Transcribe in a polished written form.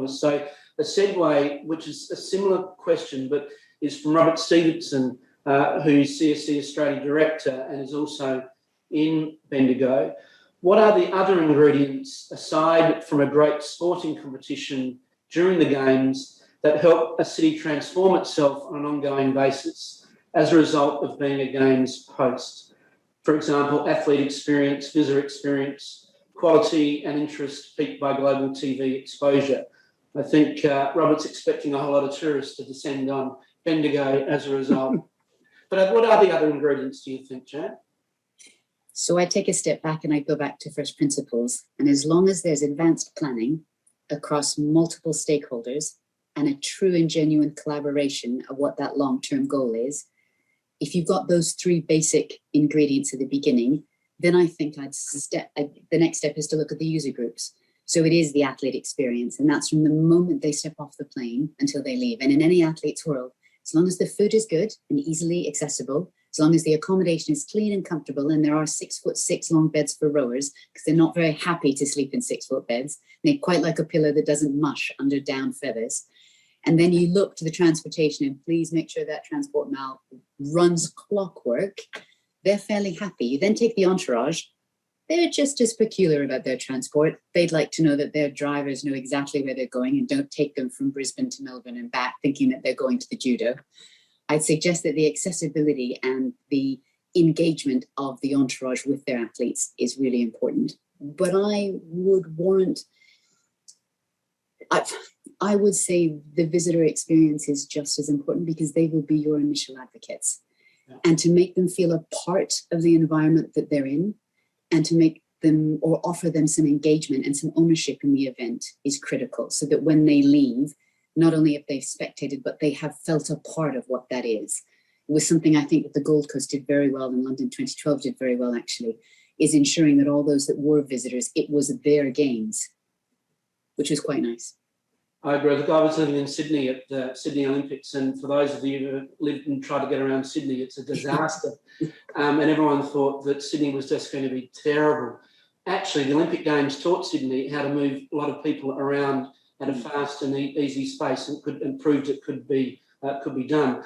So a segue, which is a similar question, but is from Robert Stephenson, who's CSC Australia Director and is also in Bendigo. What are the other ingredients, aside from a great sporting competition during the Games, that help a city transform itself on an ongoing basis as a result of being a Games host? For example, athlete experience, visitor experience, quality and interest piqued by global TV exposure. I think Robert's expecting a whole lot of tourists to descend on Bendigo as a result. But what are the other ingredients, do you think, Jan? So I take a step back and I go back to first principles. And as long as there's advanced planning across multiple stakeholders and a true and genuine collaboration of what that long-term goal is, if you've got those three basic ingredients at the beginning, then I think the next step is to look at the user groups. So it is the athlete experience, and that's from the moment they step off the plane until they leave. And in any athlete's world, as long as the food is good and easily accessible, as long as the accommodation is clean and comfortable, and there are 6'6" long beds for rowers, because they're not very happy to sleep in 6-foot beds. They quite like a pillow that doesn't mush under down feathers. And then you look to the transportation, and please make sure that transport now runs clockwork. They're fairly happy. You then take the entourage. They're just as peculiar about their transport. They'd like to know that their drivers know exactly where they're going and don't take them from Brisbane to Melbourne and back thinking that they're going to the judo. I'd suggest that the accessibility and the engagement of the entourage with their athletes is really important. But I would say the visitor experience is just as important, because they will be your initial advocates. Yeah. And to make them feel a part of the environment that they're in, and to make them or offer them some engagement and some ownership in the event is critical, so that when they leave, not only have they spectated, but they have felt a part of what that is. It was something I think that the Gold Coast did very well, and London 2012 did very well actually, is ensuring that all those that were visitors, it was their games, which was quite nice. I agree. Look, I was living in Sydney at the Sydney Olympics, and for those of you who lived and tried to get around Sydney, it's a disaster. And everyone thought that Sydney was just going to be terrible. Actually, the Olympic Games taught Sydney how to move a lot of people around at a fast and easy space, and proved it could be done.